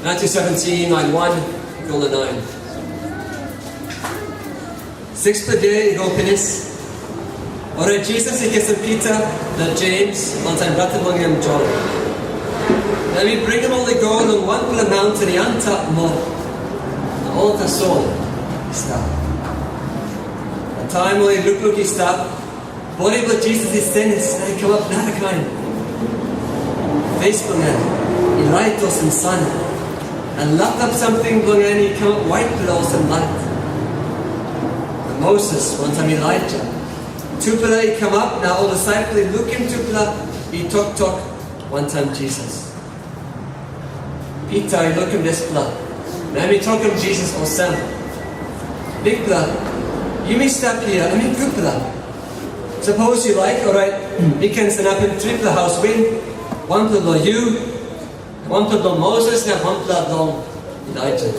Matthew 17, line 1, go to 9. Sixth day, go pinis. Alright, Jesus, he kisim Pita, that James, one time brought him him John. Then we bring him all the gold on one little mountain, the antap more. The altar soul, stop. The time when he look, he stop. Body but Jesus, he sins, and he come up, not a kind. Face blungen, he light us in sun. And locked up something blungen, he come up white below some light. And Moses, one time Elijah. Tupela, he come up, now all the disciples, he look him Tupela, he talk, one time Jesus. Pita, he look him this blood. Now he talk him Jesus or Sam. Big blood, you may stop here, I mean Tupela. Suppose you like, alright, we can stand up in triple house win. One blood on you, one blood on Moses, and one blood on Elijah.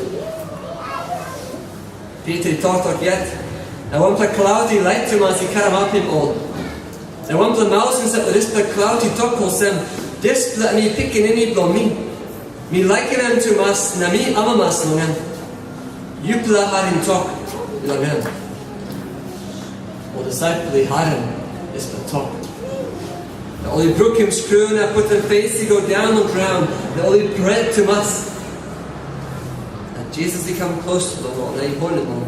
Peter, he talk yet. And one blood cloudy light to us, he can't up him all. And one blood mouse and said, this blood cloudy talk was them. This blood me picking any blood me. Me liking him to us, na me amamas longan. You blood had him talk, longan. Or disciple, he had him. Is the top. The only brook him screw and I put the face to go down on ground. The only bread to us. And Jesus he come close to the Lord. Now he hold it on.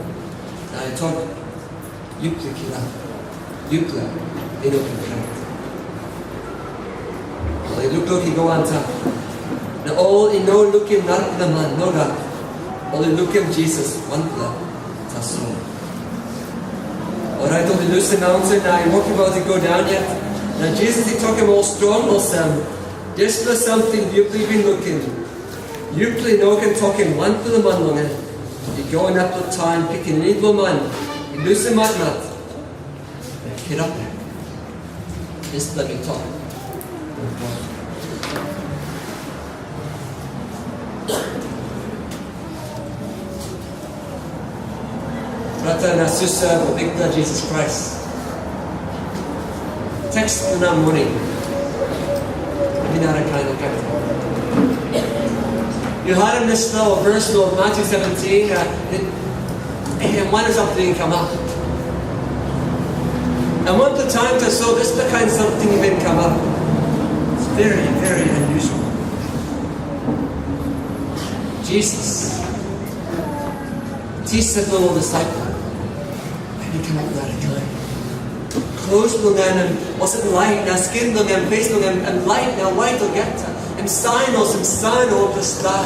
Now he talk. Yukla kila. Yukla. They don't confront. Well he look he go on top. Now all he know look him not the man, no God. All he look him Jesus. One blood. That's all. Alright, on the loose mountain, now you're walking about to go down yet. Now Jesus, he took him all strong, or some. This was something you've been looking. You play no can talk him one for the man long. You going up the time, picking an evil man. You lose him at night. Get up there. Just let me talk. Brother and sister, the big blood Jesus Christ. Teks in our morning. Maybe not a kind of character. You heard in this little verse of Matthew 17, and one is something come up. And one the time to so this the kind of something even come up. It's very, very unusual. Jesus. Teach the little disciple. And he come up that time. Clothes will and was it light, now skin will and face will and light, now white will get and sign or some sign or the star.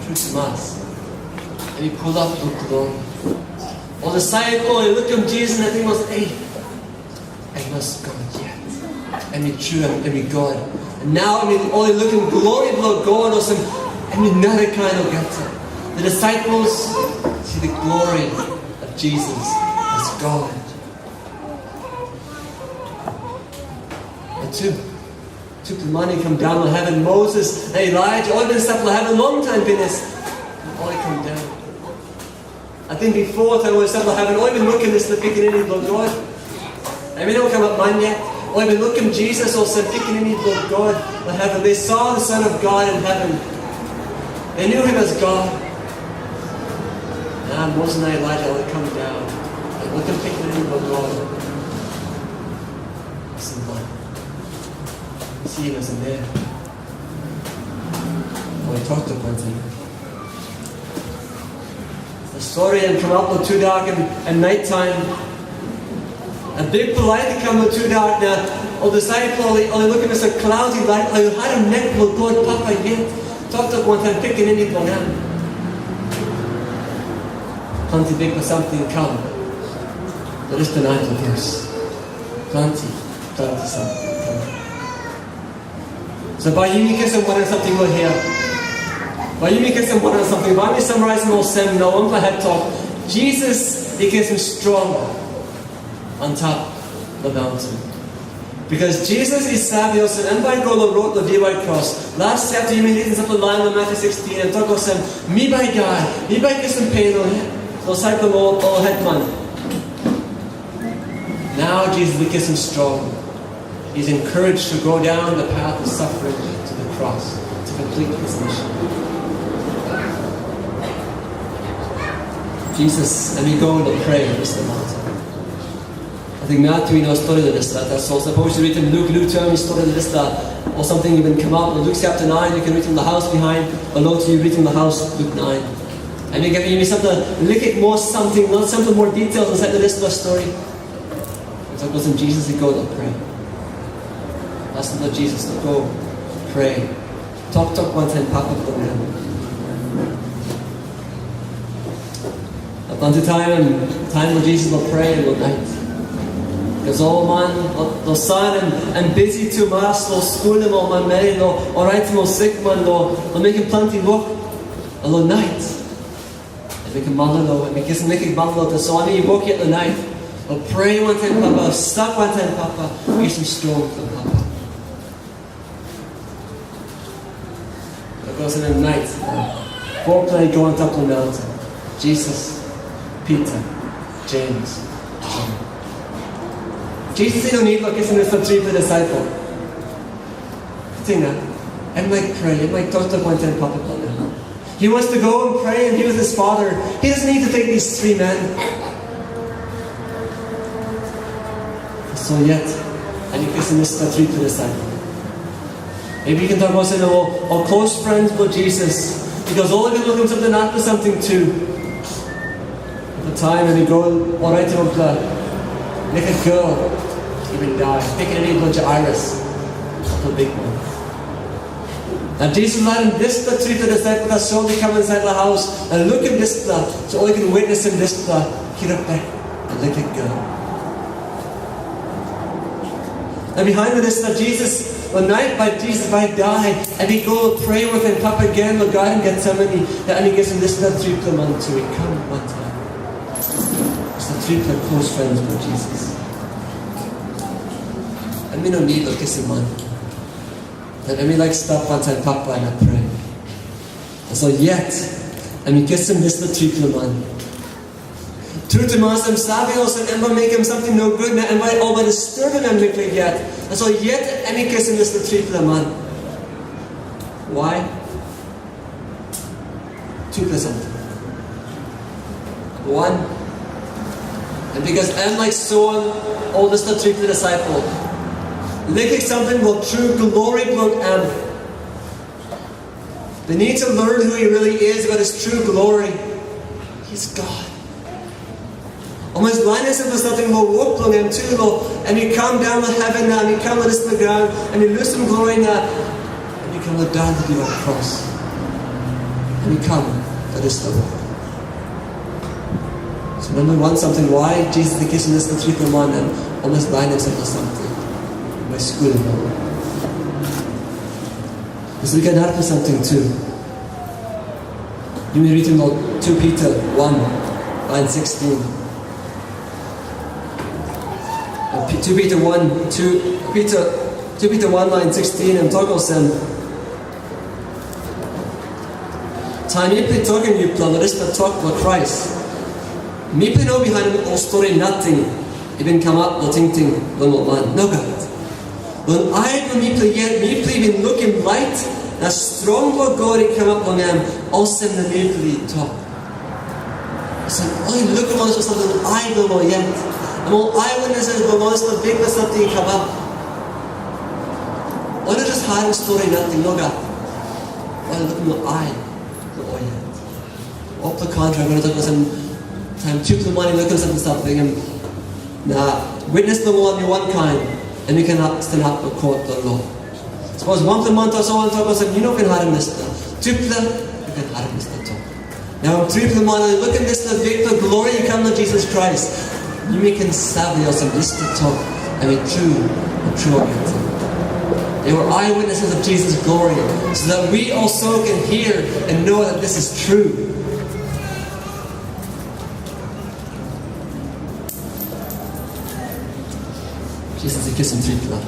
True to us. And he pulled up the clothes. Or the disciple, he looked at Jesus and I think was, hey, I must go yet. And he true and he God. And now I mean all he looking glory of God or some I mean another kind of get it. The disciples see the glory of Jesus as God. And took the money come down to heaven. Moses and Elijah, all been stuff like heaven long time been this. And all come down. I think before time when stuff like heaven, all been looking this the picking in the God. I mean don't come up man yet. All been looking Jesus or some picking in the God in heaven. They saw the Son of God in heaven. They knew him as God. And Moses and Elijah would come down and look and pick the name of God. Listen, man. See him as a man. And we talked about him. The story and come up with too dark and night time. A big light to come with too dark now. Or the disciple, only looking at a cloudy light. I had a neck with God, Papa yet. Talked up one time, picking any one hand. Plenty big for something to come. But it's the 9th verse. Plenty something to come. So by you make us one something we'll hear. By you make us one something. By me summarizing all 7, no one for head talk. Jesus, he gets him strong on top of the mountain. Because Jesus is Savios and by God wrote the divine cross. Last chapter you may read up the line of Matthew 16 and talk about him, me by God, me by kisim pain on him. So cycle all head man. Now Jesus we kiss him strong. he's encouraged to go down the path of suffering to the cross, to complete his mission. Jesus, and we go to pray on the mountain. I think Matyu knows story of this, so suppose you read in Luke term story of this, or something even come up in Luke chapter 9, you can read from the house behind, below to you read from the house, Luke 9. And you give me something, look at more something, not something more details inside the rest of the story. So it goes in Jesus to go to pray. Ask the Lord Jesus to go pray. Talk one time, Papa for them. Unto time when Jesus will pray and will night. Because all man, they'll sign and busy too much, they'll school him all man married, they'll write him all sick man, they'll make him plenty work, and they'll night. They make him mother, and because make him mother, so I mean you walk at the night, they'll pray one time, Papa, stop one time, Papa, get some strong for Papa. It goes in the night, foreplay going up the mountain. Jesus, Pita, James, John. Jesus, you don't need look, isn't it for three for the disciple? Think that. It might pray, it might talk to one time Papa. He wants to go and pray and be with his Father. He doesn't need to take these three men. So yet, and you can miss the three for the disciple. Maybe you can talk about saying, all close friends with Jesus. Because all of them looking something after something too. At the time when you go, alright to a make a girl even die. Taking an bunch of iris. The big one. And Jesus let him this the three to the disciples that saw they come inside the house and look at this so all you can witness in this get up there and look at girl. And behind this Jesus, one night by Jesus might die, and he go pray with him, Papa again, will guide him, get somebody, and he gives him this three to man to he come one time. It's the three close friends with Jesus. And we don't need to kiss him man. And we like stop one time, Papa, and I pray. And so yet, and we kiss him this the three to man. True to mass him saving us and ever make him something no good and might all by disturbing him quickly yet. And so yet any kissing is the treat of the man. Why? 2%. One. And because I'm like so all this the treat of the disciple. Looking something will true glory look they need to learn who he really is about his true glory. He's God. Almost blindness if there's nothing more walk on him too low, and you come down to heaven now, and you come to this the ground, and you lose some glory now, and you come down to the cross. And you come to this the walk. So number one, something why Jesus the kissing this the three for one and almost blindness if there's something. My school because we can help with something too. You may read in 2 Pita 1, line 16. 2 Peter 1, line 16, and talk oss ta ni pli togen ju planarista talk with Christ. Mi pli no behind all story nothing, even come up no ting man, no God. When I mi pli been looking light, na strong Lord God come up on them, also the mi pli talk. So I look at us something I don't know yet. And all eyewitnesses belongs to the bigness of the come up. Why not just hide the story nothing, no God? Why look in the eye, the yet? Off the contrary, I'm going to look at some time, took the money, look at some stuff, thinking, witness the law in one kind, and we cannot stand up or court the law. Suppose once a month or so, and talk about you know, can hide in this stuff. Two you can hide in this stuff. Now, 3 people look at this, the glory you come to Jesus Christ. You make him savvy or some list to talk and be true against. They were eyewitnesses of Jesus' glory, so that we also can hear and know that this is true. Jesus is kissing 3 people.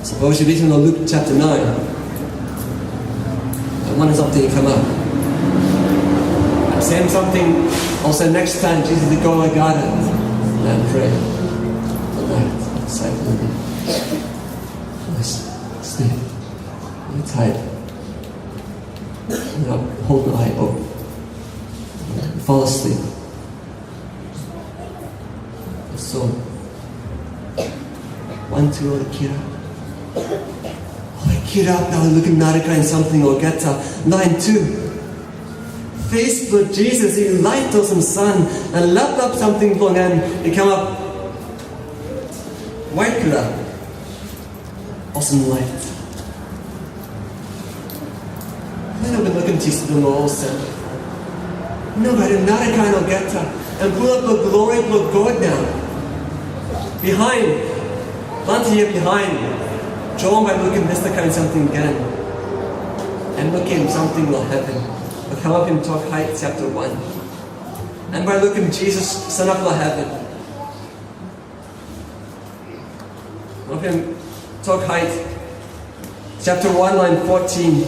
Suppose you read in Luke chapter 9, and one is up there, come up. Same something, also next time Jesus would go, I got it, and pray. disciple in it. Sleep. You're tired. You know, hold the eye open. Fall asleep. So, 1, 2, or Kira. Kira, now looking at something or get up. 9, 2. Facebook, Jesus, he light us some sun and left up something for him. He come up white color. Awesome light. Then I've been looking to the law said, no, but I'm not a kind of get up and pull up the glory of God now. Behind, plenty here behind. John by looking this the kind of something again. And looking something will heaven. But come up and talk height, chapter 1. And by looking Jesus, Son of the heaven. Up him talk height, chapter 1, line 14.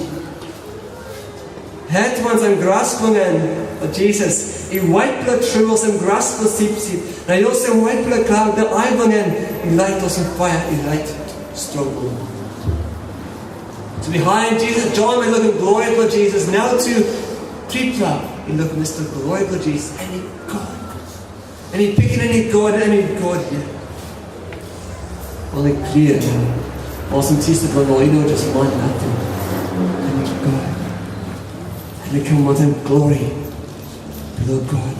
Het want zijn grasklungen of Jesus, I white blood truels and graspel sipsit. Na just en white blood cloud, the eivungen, I light us in fire, I light struggle. So behind Jesus, John may look at glory for Jesus. Now to Pita, he look at Mr. Glory for Jesus. Any God. Any picking any God here. Only clear. Awesome teacher for all you know just one nothing. Any God. And they come with him glory. Below God.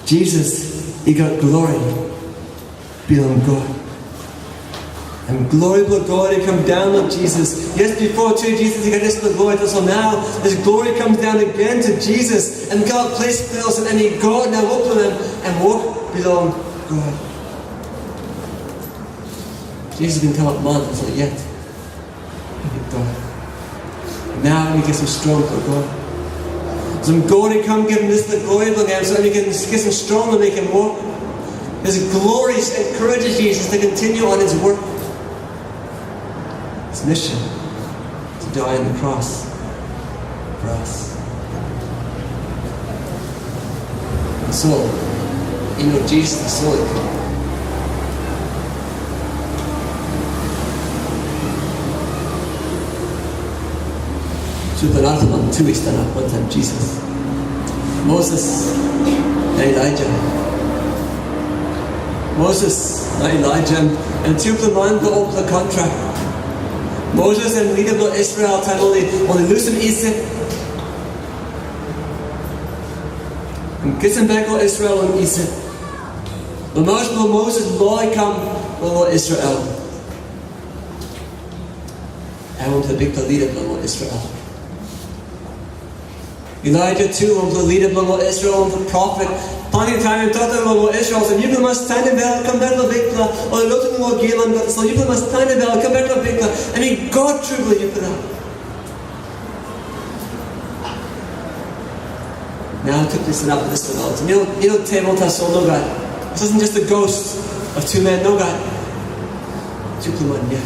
Jesus, he got glory. Below God. And glory to God, he come down on Jesus. Yes, before too, Jesus, he got this glory. So now, his glory comes down again to Jesus. And God placed fills and he God now walk with him and walk below God. Jesus didn't come up mountains not yet. And God. Now he gets him strong for God. So God he come give him this the glory of him so he can get him strong and make him walk. His glory encourages Jesus to continue on his work. His mission to die on the cross for us. And so, you know, Jesus the soul supernatural two weeks stand up one time Jesus. Moses and Elijah. Moses and Elijah and two of the man got up the contract. Moses and leader of Israel time only loosen Egypt and kisim back on Israel and Egypt. The Moses law come on Israel. I want to be the leader of Israel. Elijah too was the leader of Israel and the prophet. Plenty of time in Israel said, you must stand in bell, come back to the Bikla, or the Lord will give on God, so you must stand in bell, come back to the Bikla, and he God truly you for that. Now I took this up with this one. You know, table tassel, no God. This isn't just a ghost of two men, no God. Two man yet.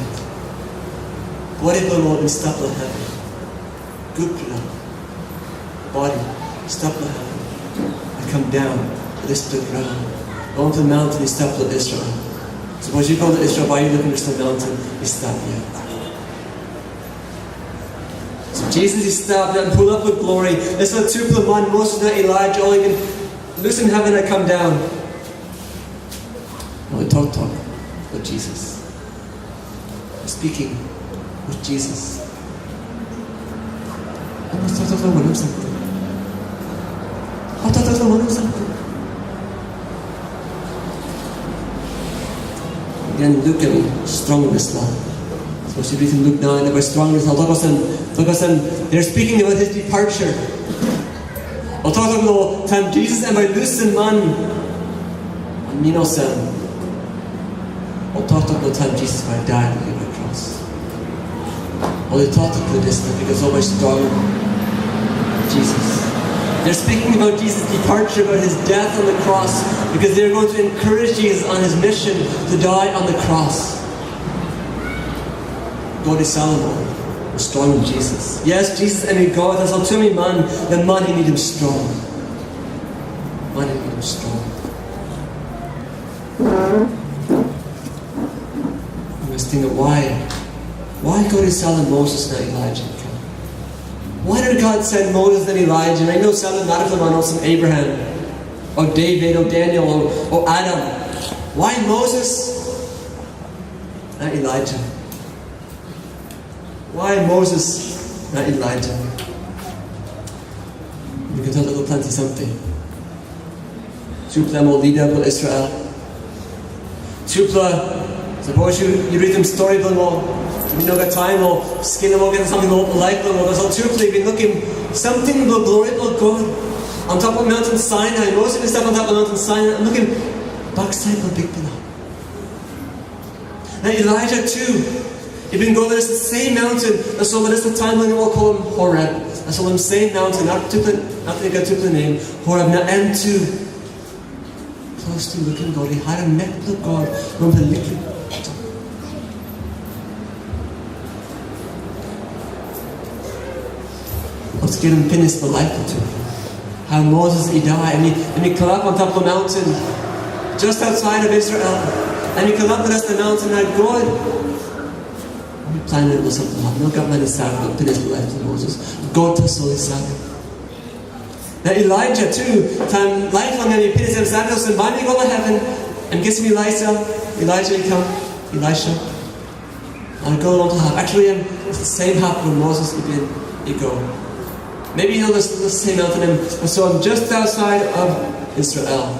What if the Lord and stop the heaven? Good plan. Body, stop the heaven. I come down, this to the ground. Go onto the mountain, he stopped with Israel. Suppose you go to Israel, why are you looking at the mountain? He stopped yet. So Jesus, he stopped and pulled up with glory. This was two for one, Moses and Elijah, all even loose in heaven and come down. And we talk with Jesus. We're speaking with Jesus. And we start talking with something. Again, Luke and strong in this law. So she reads in Luke 9 about strong in this law. Look at them. They're speaking about his departure. I'll talk about the time Jesus and by loosen man and Nino said. I'll talk about the time Jesus might die on the cross. I'll talk about this because always strong Jesus. They're speaking about Jesus' departure, about his death on the cross, because they're going to encourage Jesus on his mission to die on the cross. God is Solomon, was strong in Jesus. Yes, Jesus and God has all too many man, the man he need him strong. Man he need him strong. was thinking, why? Why God is telling Moses, not Elijah? Why did God send Moses and Elijah? And I know some of them, not of some Abraham, or David, or Daniel, or Adam. Why Moses, not Elijah? Why Moses, not Elijah? You can tell a little plenty something. Supla mo leader of Israel. Supla, suppose you read them story, but you know, got time, or skin them, or get something like them, or there's all truthfully, you've been looking something of the glory of God on top of Mountain Sinai. Most of the stuff on top of Mountain Sinai, I'm looking backside of the big pillar. Now Elijah too, you've been going to this same mountain, and so this is the time when we'll call him Horeb. And so the same mountain, not to the name, Horeb, now and too close to looking God. He had a met with God, from the little. Let's get him finished the life or two. How Moses he died, and he came up on top of the mountain, just outside of Israel, and he came up the rest of the mountain, and God, we planned it was something like, no God man is sad, but finished the life of Moses. God to soul is sad. Now Elijah too, time lifelong, and he finished him sad, and by me go to heaven, and gets me Elijah he come, Elisha, and go on to have. Actually, it's the same happened when Moses he go. Maybe he'll just the same mountain, and so I'm just outside of Israel,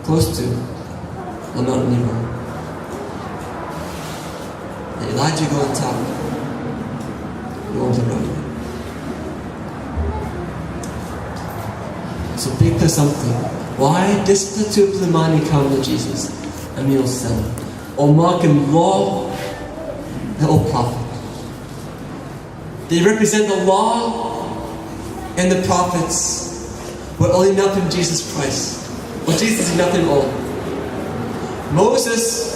close to the mountain Nebo. And Elijah go on top, go on the road. So big for something. Why this the two of the man he come to Jesus, and he'll sell, or mark him law, the old prophet. They represent the law and the prophets, but only enough in Jesus Christ. But Jesus is nothing all. Moses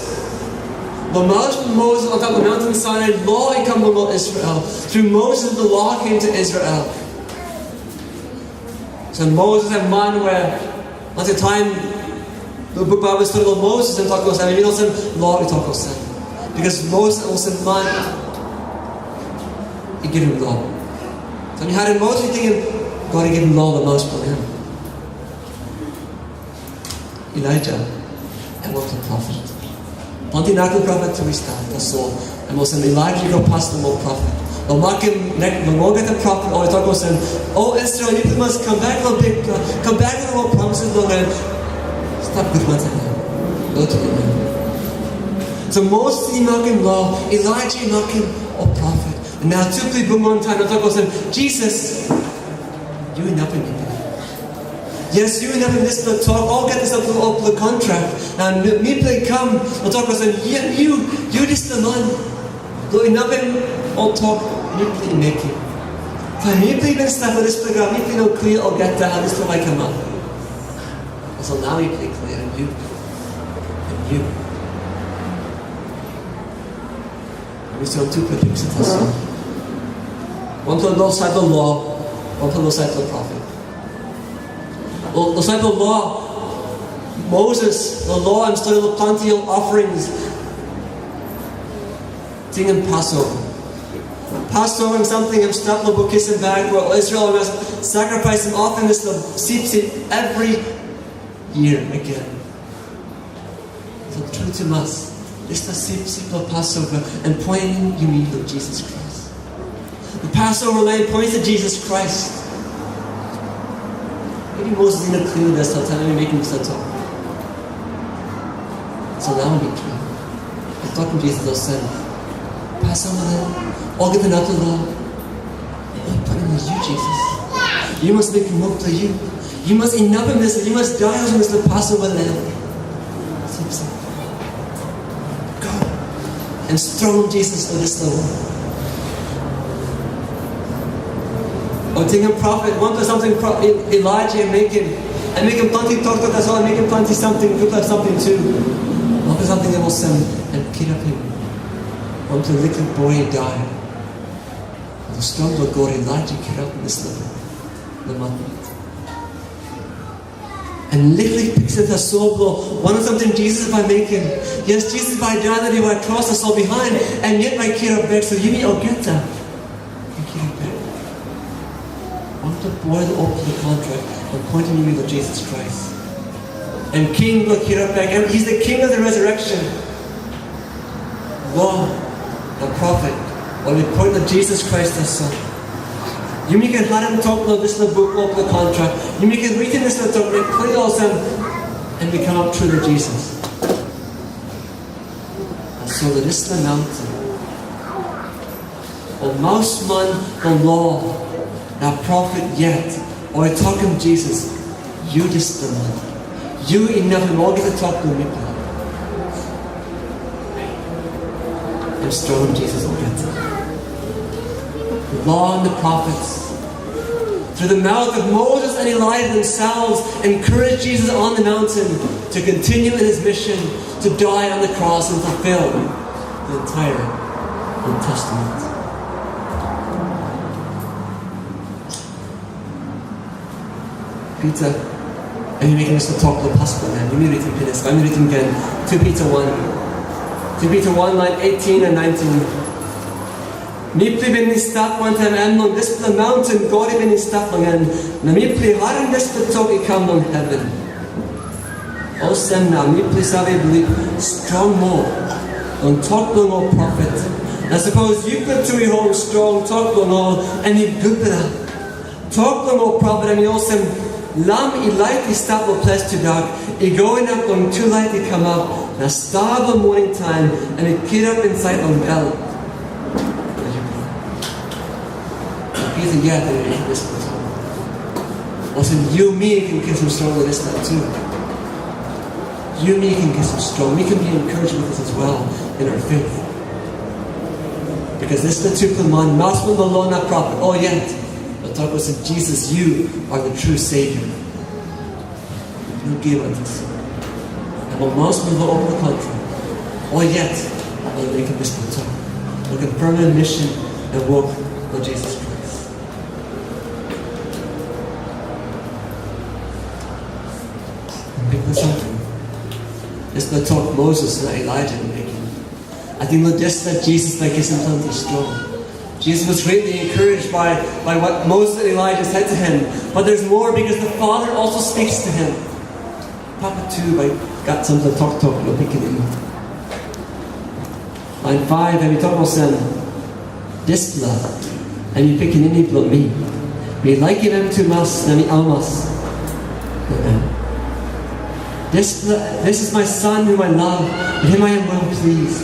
on top of the mountain Sinai, law had come to Israel. Through Moses, the law came to Israel. So Moses and man where at the time the book Bible studied about Moses and talked about that, maybe not some law we talk about that. Because Moses also man. He gave him law. So when you had him Moses, thinking, God, he gave him law the most for him. Elijah, and was a prophet. Plenty not the prophet to restart the soul. And was Elijah go past the more prophet. They'll mark him next, when we'll get the prophet, or we talk about saying, oh Israel, you must come back a big, come back to the more promises, Lord, and stop good ones again. Go to the man. So Moses, he marked him law, Elijah, he marked him a prophet. And now two people one time I'll talk about saying, Jesus, you enough in me. Yes, you enough in this to talk, I'll get this up to the contract. And me play come, I'll talk about saying, yeah, you just the man. Though enough in I'll talk, me play make it. So me play even stuff with this program, me play no clear, I'll get that, how this will I come up. So now we play clear, and you. We saw two predictions of us. One to the side of the law, one to the side of the prophet. Well, the side of the law, Moses, the law, and still the plenty of offerings. Thing in Passover. Passover and something I'm stuck in the book kisim back where Israel must sacrifice and offering this seed every year again. So true to us. It's the simple Passover and pointing you meet of Jesus Christ. The Passover lamb points to Jesus Christ. Maybe Moses didn't clear this all the time, maybe making this talk. So now we clear. I'm talking to Jesus, I'll say, Passover lamb, all get another law. I'm putting with you, Jesus. You must make him up to you. You must enough in this, you must die on this, the Passover lamb. And strong Jesus for this Lord. Or take a prophet, one to something Elijah and make him plenty talk to us all, and make him plenty something, good like something too. One to something that will send and kid up him. One to little boy die. The strong God Elijah kid up in this level. The mountain. And literally picks it as soul blow. One of something, Jesus, if I make him. Yes, Jesus, if I die, that he will cross the soul behind. And yet my kid up back. So you need to get that. I want to boil up the contract and pointing you to Jesus Christ. And King look here up back. And he's the King of the resurrection. Law, the prophet. While we point to Jesus Christ the Son. You make it hard and talk about this in the book of the contract. You make it reading this in the talk, and play all them, and we come up through to Jesus. And so that this is the mountain. O most man, the law, the prophet yet, or I talk of Jesus, you this the man. You enough and all get to talk to me. I'm strong, Jesus will get it. The law and the prophets, through the mouth of Moses and Elijah themselves, encouraged Jesus on the mountain to continue in his mission, to die on the cross and fulfill the entire Old Testament. Pita, and you're making us to talk to the possible man. You may read him this. I'm reading again. 2 Peter 1. 2 Peter 1, line 18 and 19. Mipli bin i stap want hem emnon this the mountain God bin i stap langan na mipli haran this the talk I come on heaven. Osem na mipli save believe strong more on talk long or prophet. I suppose you could to home strong talk long all and you good for that. Talk long or prophet and you also lam I light I stap or place to dark. I going up long too light I come up. Na star the morning time and I kid up inside on bell. He's together in this person. Also, you, me, can get some strong with this now too. You, me, can get some strong. We can be encouraged with this as well in our faith. Because this is the two command, not from the law, not prophet. Oh, yet, but talk about Jesus, you are the true Savior. You give unto us. And when most people over the country, oh, yet, will make this talk. We'll confirm a mission and walk with Jesus Christ. Something. It's the talk Moses and Elijah were making. I think not just that Jesus like isn't plenty strong. Jesus was greatly encouraged by what Moses and Elijah said to him. But there's more because the Father also speaks to him. Papa too, I got something to talk you're picking in. Line 5, and we talk about sin. This blood, and you picking in blood me. We like him to us, and we almost. This is my Son whom I love, with him I am well pleased.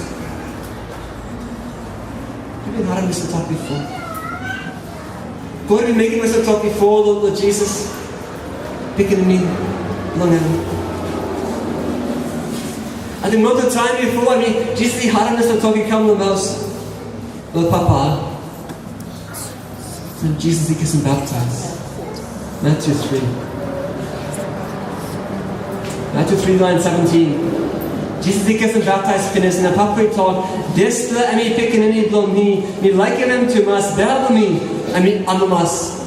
Have you heard Mr. talk before? God have been making Mr. talk before, Lord Jesus, picking me long out. I think most of the time before, Jesus, he had Mr. talk, he come to the house, Lord Papa. And Jesus, he gets him baptized. Matthew 3. Matthew 3, line 17. Jesus he gets him baptized finished and the papa taught this the emi picking any blow me liken him to us bear me anamas.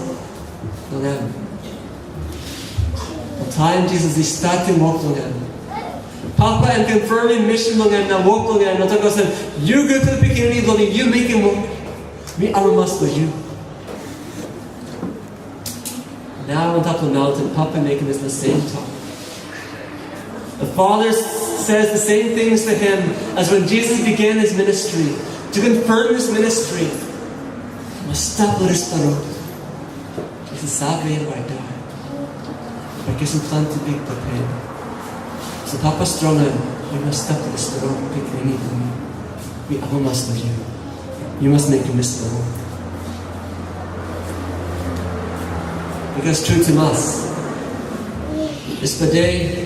The time Jesus is starting walk on him. Papa and confirming mission on him now walk on him and talk said you go to the picking any blow you make him walk. Me anamas for you. Now on top of the mountain, Papa making this the same talk. The Father says the same things to him as when Jesus began his ministry. To confirm his ministry, he must stop the restaurant. Jesus sabe where I die. Porque es un plan to big the pain. So Papa strong you must stop the restaurant. We all must of you. You must make a restaurant. Because true to us, it's the day.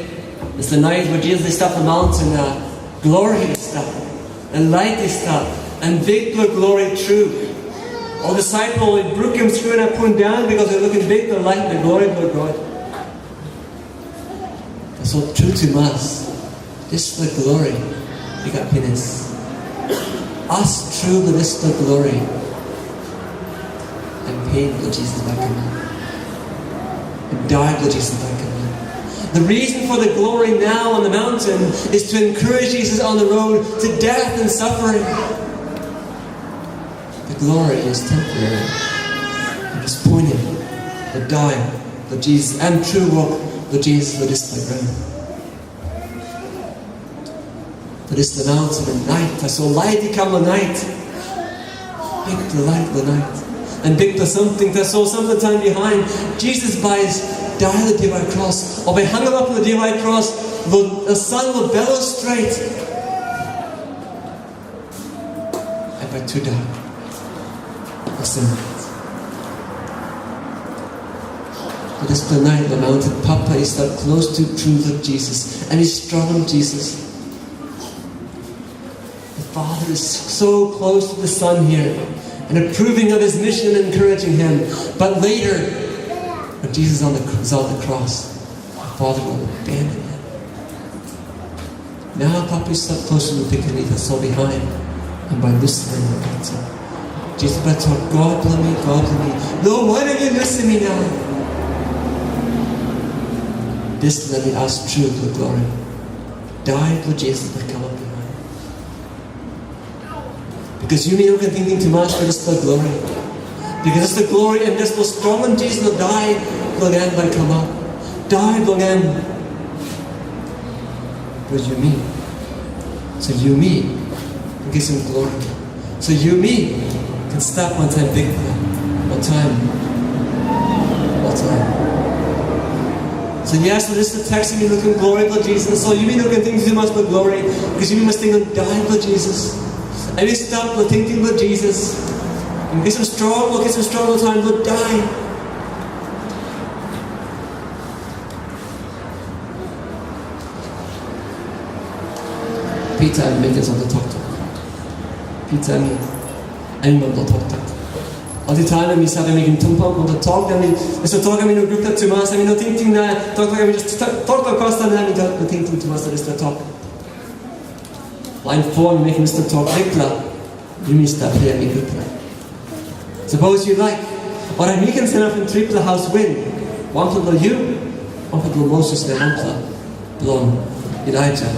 It's the night where Jesus stopped the mountain, glory stopped, and light stopped, and big glory true. All disciples broke him through and put him down because they're looking big, the light, the glory of God. That's so true to us. This is the glory. We got penis. Us true, but this is the glory. And pain for Jesus back in me. And died for Jesus back in me. The reason for the glory now on the mountain is to encourage Jesus on the road to death and suffering. The glory is temporary. It is pointing, the dying, the Jesus, and true work, the Jesus that is the ground. That is the mountain and night. I saw light come the night. Big the light the night. And big the something that saw some of the time behind. Jesus by his died the divine cross, or by hanging up on the divine cross, the sun will bellow straight. And by two dark, that's the night. It is the night, the mountain. Papa is that close to truth of Jesus, and he's strong on Jesus. The Father is so close to the Son here, and approving of his mission and encouraging him. But later, when Jesus is on the cross, the Father will abandon him. Now Papa is so close to the picnic that's all behind, and by listening to Jesus, by talk, God bless me, God bless me. No, why don't you listen to me now? This let me ask truth with glory. Died for Jesus to come up behind. Because you may not be thinking too much, but it's the glory. Because it's the glory and this was strong and Jesus will die again by come up. Died again. But you me. So you me can give some glory. So you me can stop one time big one time. One time. So yes, so this is the text of me looking glory for Jesus. So you may not think too much about glory, because you must think of dying for Jesus. And we stop with thinking about Jesus. And get some strong, we'll get some strong all the time, we'll die. Pita and Mikkel som det talkte om. Pita and England har talkte om. All the time we said we can tumpa on the talk and we so talk I mean group that too much I mean no thinking talk like we just talk across and then we thinking too much that is the talk. Line 4 we make Mr. Talk Rikla. You missed that here in Rikla. Suppose you like. Or I can send up in triple house win. One for you, one for Moses and one for Blom Elijah.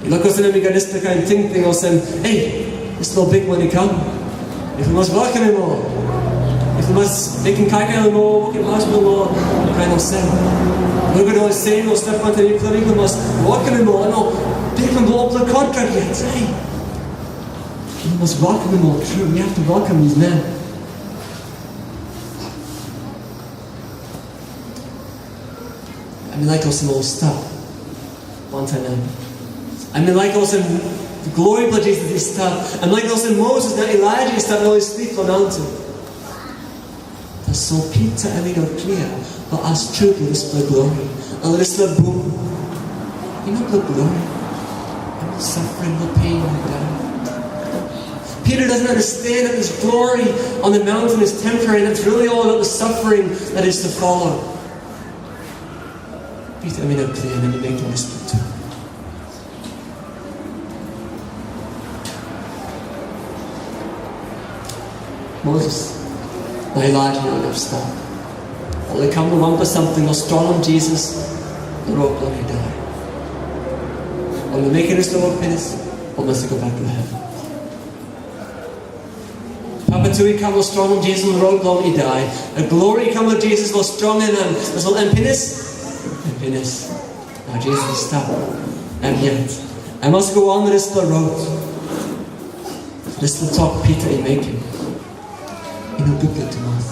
You look us in and we got this kind of thing or saying, hey, this little big money come. If we must welcome him all, if we must make him kike him all, walk him out of him all, kind of say. Look at all his saying, or step on the new clinic, we must welcome him all. No, they can blow up the contract yet. Hey, we must welcome him all true. We have to welcome these men. I mean, like some old stuff. One time, I mean, like also. The glory of Jesus is stuff. And like also Moses and Elijah is stuff and always sleep on the mountain. That's so Pita and we are clear. But us truth will display glory. And this is the boom. You know the glory. And the suffering, the pain, and the death. Peter doesn't understand that this glory on the mountain is temporary and it's really all about the suffering that is to follow. Pita and we are clear and then you make the whisper too. Moses, now Elijah will have stopped. Or they come to one for something, or strong on Jesus, the rope will die. Or they make it as the rope finish, or must they go back to heaven. Papa Tui come was strong on Jesus, the rope will die. A glory come with Jesus was strong in him. And finish. Now Jesus is stopped. And yet, I must go on with this the road. This will talk Peter in making. You know, good to us.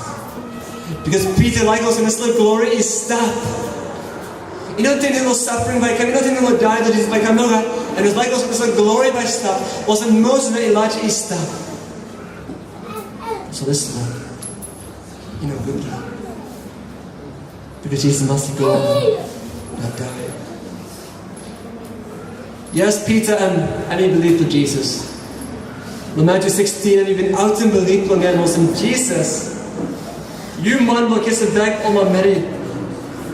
Because Peter, like us in this little glory, is stuck. You don't think they were suffering by coming, you don't think they will die, that is by coming, and it's like us in this little glory by stuff. Was in Moses and Elijah is stuck. So this is what, you know, good. Because Jesus must go on, not die. Yes, Peter and he believed in Jesus. In Matyu 16, and even out in belief again was in Jesus. You man will kiss it back on my Mary.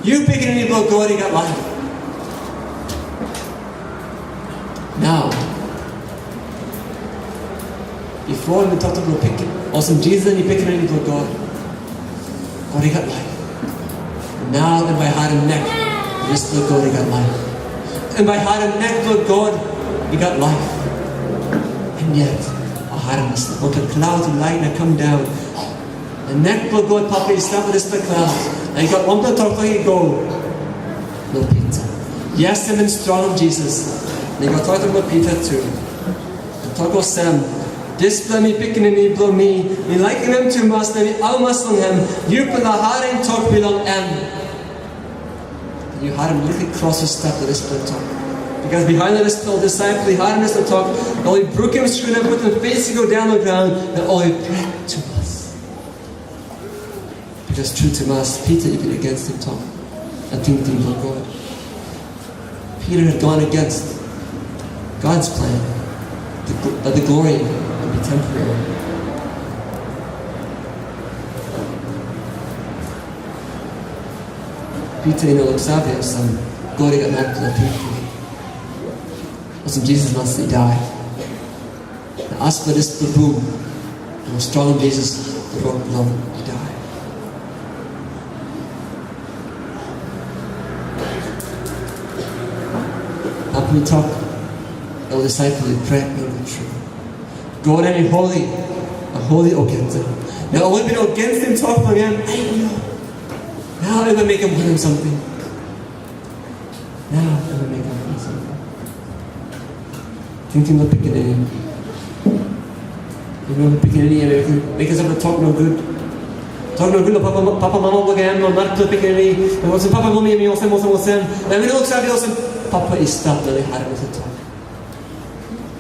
You picking any about God, he got life. Now, before we talked about picking, was in Jesus and he picking any about God. God, he got life. And now in my heart and neck, Yes, Lord God, he got life. And by Harim neck, Lord God, he got life. And yet, Harim was like a cloud of light that come down. And neck, Lord God, Papa, he stopped with this the clouds. And he got one to talk like he go. No Pita. Yes, him and strong Jesus. And he got talking about Pita too. And talk about Sam. This blow me, picking in me, blow me. Me liking him too much, let me almost on him. You put the Harim talk belong him. You had him literally cross his step with this split talk. Because behind the little disciple, he had him this talk, and all he broke him, screwed him, put him face to go down on the ground, and all he prayed to us. Because true to us, Peter even against him talk, and think things of God. Peter had gone against God's plan, that the glory would be temporary. Pita, looks out there, some glory got knocked to the people. Or some Jesus wants to die. Now, ask for this, the boom. And we're strong in Jesus, the rock love, he died. How can we talk? The disciple, he prayed, no good true. God and a holy against him. Now, I won't be against him, talk for him, I know. Now I will make him want something. Now I will make him want something. Thinking of picking in. You know, picking in, make us have to talk no good. Talk no good, Papa, Mama, look at him, no, not picking in. And what's the Papa, Mommy, and me, also. And when he looks at me, also, Papa is stopped, and they had him with a talk.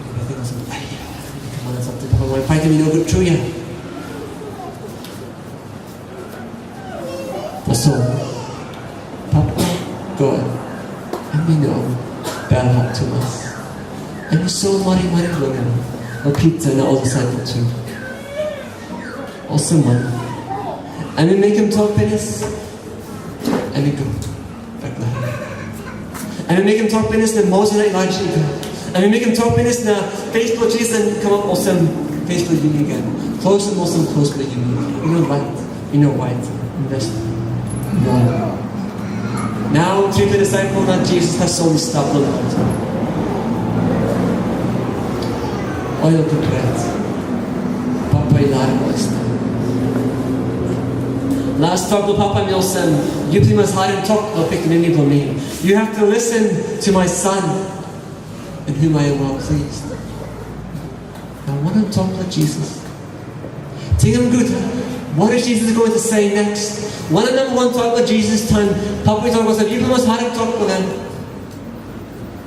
And I think also, come on, something. Papa, why fight me no good through you? So, Papa, God, and we know that helped to us. And we saw Mari Logan, or Pita and all the disciples too. Also money. And we make him talk business, and we go back to heaven. And we make him talk business in Moses and Elijah go. And we make him talk business in Facebook Jesus and come up also Facebook union again. Close and Muslim, close to union. You know white, invest. No. Now, to the disciple that Jesus has only stopped the Lord. Oil prepared. Papa ilar was last talk to Papa Nielsen. You must hide and talk to pick any for me. You have to listen to my son, in whom I am well pleased. I want to talk to Jesus. Take him good. What is Jesus going to say next? One of them won't talk with Jesus time. Papa talk was you must hard talk with them.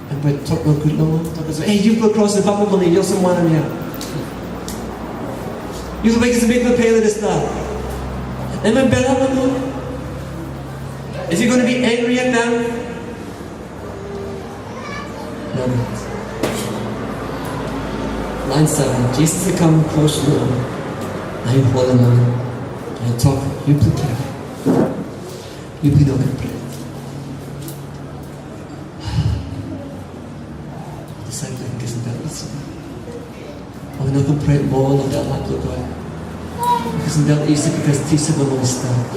And by talk no good no one talk was hey you go across the Papa believe you're someone in here. You make us a big pale of this stuff. And my better is he going to be angry at them? No. Line 7. Jesus will come close to them. I hold him on. I talk, you be careful. You be no good prayer. The disciple isn't that easy. I will not go pray more of that like look like. Isn't that easy because Tisa will not stop.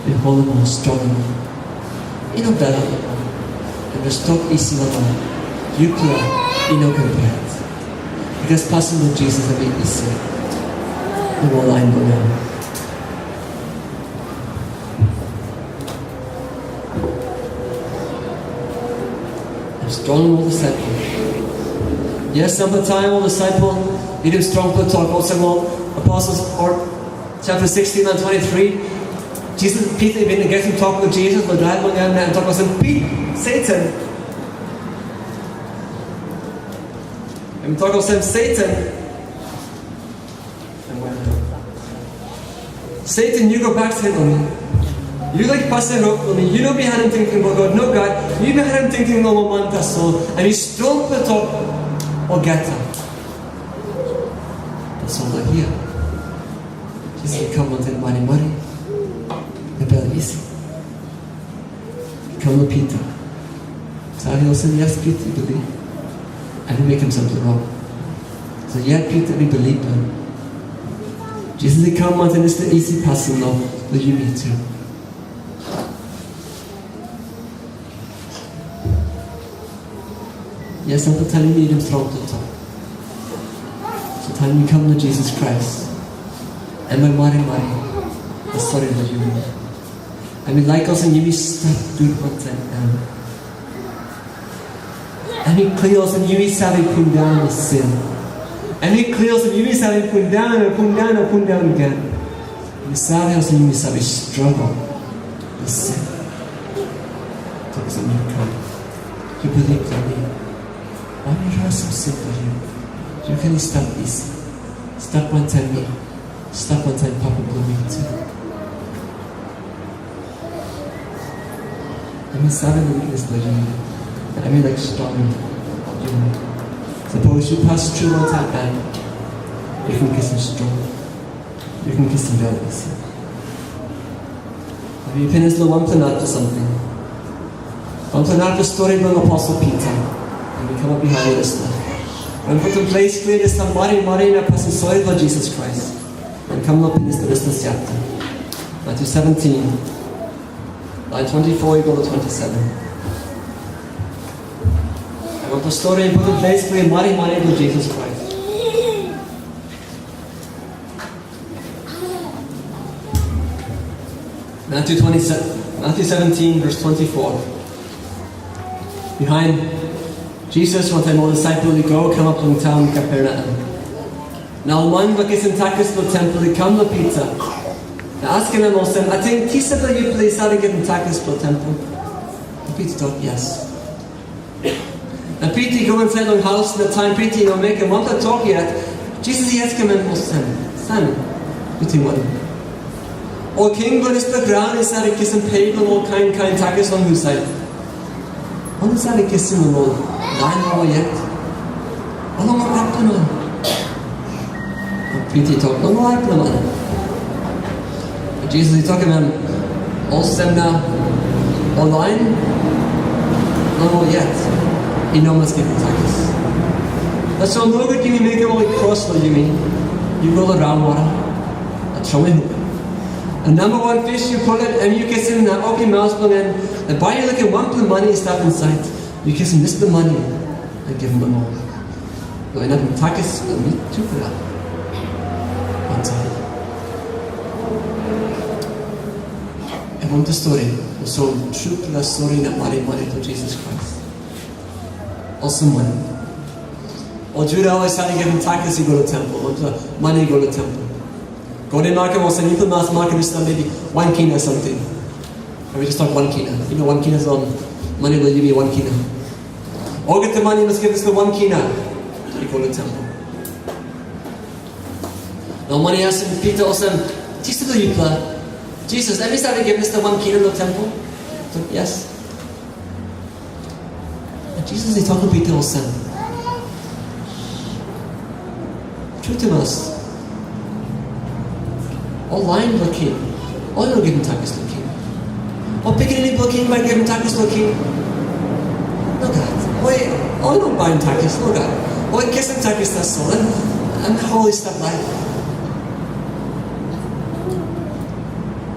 We hold him on strong enough. You know better. And we stop easy alone. You play, you know good prayer. Because passing with Jesus will be easy. And all I know now. Strong will disciple. Yes, sometime will disciple. Need him strong to talk. Also, well, Apostles or chapter 16 and 23. Jesus, Peter, been against him talking with Jesus, but died one man and talking with him. Pete, Satan. And talking with him, Satan. And when Satan, you go back to him on me. You like passing up on me. You know behind him thinking about God. No God. You behind him thinking no man that's all. And he's strong to talk or get him. That's all I hear. Just he come with money. The bell easy. He come with Pita. So he'll say, yes, Peter, you believe. And he make him something wrong. So yeah, Peter, we believe him. Jesus, he come with and it's the easy passing love that you need to. Yes, I'm telling you, so time you come to Jesus Christ. And my mari, I'm sorry for you. I mean, like us and you stop good one time. And he clears and you sabi put down the sin. And he clears and you sabi put down again. You sabi us and you sabi struggle the sin. Talks on you come. You believe in me. Why do you have some sin for you? You can stop this. Stop one time me. Stop one time Papa blooming too. I mean, seven weakness for you. I mean, like strong. You know. Suppose you pass through one time and you can kiss him strong. You can kiss him very easy. Have you finished the one plan for something? One plan for story of Apostle Pita. And we come up behind this stuff. And put in place clear this Mari na pasisuoy for Jesus Christ. And come up in this chapter. Matthew 17, line 24, you go to 27. I want the story and put in place clear Mari for Jesus Christ. Matthew 17, verse 24. Behind Jesus, one time all disciples would go, come up from town Capernaum. Now one was in Teks the temple, he come to Pita. Now asking him also, I think Tisa that you please how to get in Teks the temple. And Peter thought, yes. And Peter go inside the house in the time Peter you know make him want to talk yet. Jesus he asked him and was Simon, Peter what? O king but is the ground is that a kiss and pay them all kind Teks on whose side? On the side of kissing them all. 9 hours yet. How long are we on? Peter talk, no more apple man. Jesus he talking about all stem now online. No more yet. He no must give Teks. That's all no good you make it all cross for you mean. You go around water. That's how we hook. And number one fish you pull it and you kiss him in that open mouth and buy you like a one pound money stuff inside. You kiss him this the money and give him them all. No, I never Teks and me too for that. One time. I want the story. So true to the story that Mari to Jesus Christ. Also money. Or Judah always had to give him Teks to go to temple. Or money go to temple. Go to market was an equal mass market is maybe 1 kina or something. And we just talk 1 kina. You know 1 kina is on money will give you 1 kina. Or get the money, must give us the 1 kina. You go to temple. Now money asked him, Peter also, Jesus the Yupla. Jesus, every time they give us the 1 kina in the temple? So, yes. And Jesus he talking to Peter also. Truth to us. All lying to the king. All you don't give him Teks to the king. All picking any to the king by giving Teks to the king. No God. Wait, all you don't buy him Teks, no God. All you kiss him Teks that's soul. And holy stuff like.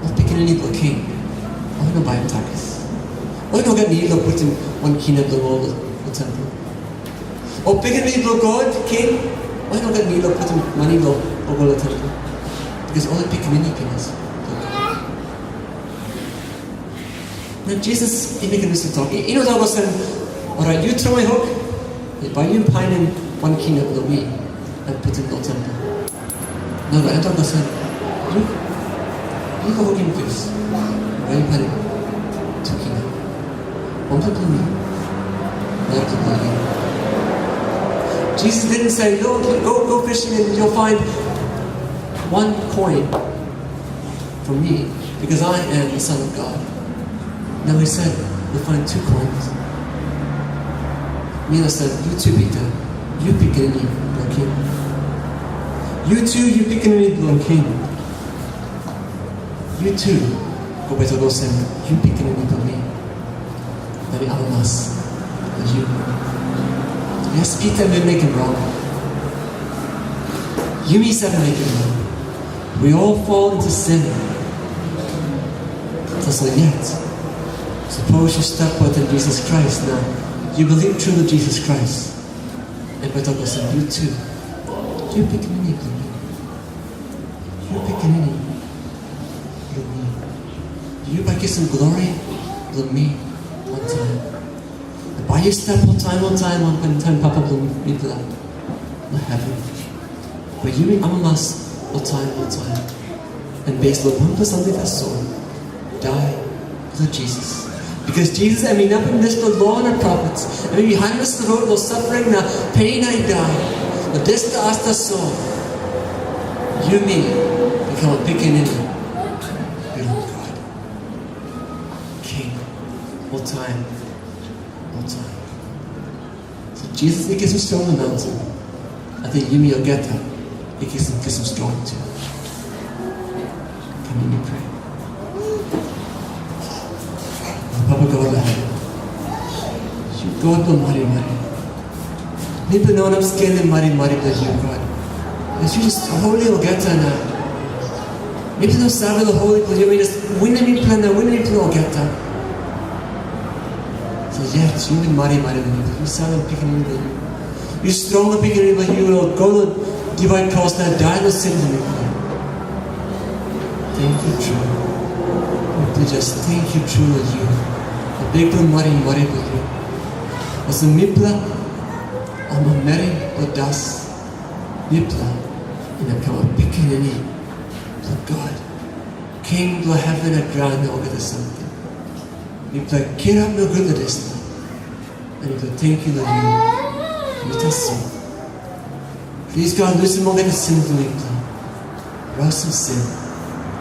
All picking any to the king. All you don't buy him Teks. All you don't get need to put him 1 kina of the wall of the temple. All picking any to God, king. All you don't get need to put him money over the temple. Because all the pick many peanuts. Now Jesus, he making this talking. You know that was saying, alright, you throw my hook, by you pine in 1 kina of the wheat and put in the temple. No, I thought was saying, you go hook him first. Why you pine in 2 kina? 1 to me. Not to me. Jesus didn't say, go fishing and you'll find 1 coin for me, because I am the Son of God. Now he said, we'll find 2 coins. Mila said, you too, Pita, you pick any blood king. You too, you pick any blood king. You too, go back to those and you pick any blood me. That we all must. You. Yes, Pita may make him wrong. You may said make him wrong. We all fall into sin. So yet, suppose you step with Jesus Christ now. you believe truly in Jesus Christ. And by talking about you too. You picking any of me. You picking any of me. You by give some glory to me one time. And by your step one time, Papa will meet that. Not heaven. But you mean I'm a mass one time. And based on 1% of that soul, die for Jesus. Because Jesus, I mean, up in this, the law and the prophets, I mean, behind us, the road, the suffering, the pain, I die. But this, to us, the soul, you, me, become a beginning, will of God. King, all time. So Jesus, he gives him strong on the mountain. I think you, me, will get that. He gives him strong too. Can you pray? Papa God of heaven, you God will Mari. People know I'm scared in Mari that you God. As you just holy will get that now. People don't serve the holy, but you just win any plan, win any plan will get that. So yes, you in Mari, you serve and picking in you. You stronger picking in you will go to the divine cross now, die with sin in you. Thank you, true. We just thank you, true, with you. Big Mari with you. Was a mipla, I'm a Mary or das. Mipla, and I'm come a picking in it. So God, King to heaven and ground, all get the something. Mipla, get up no good at this now. And if I thank you that you let us sin. Please God, loosen more than a sin to Mipla. Rouse some sin.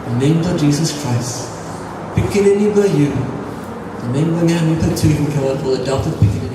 In the name of Jesus Christ. Picking in by you. The name of the man we put to you can come out for adopted beginning.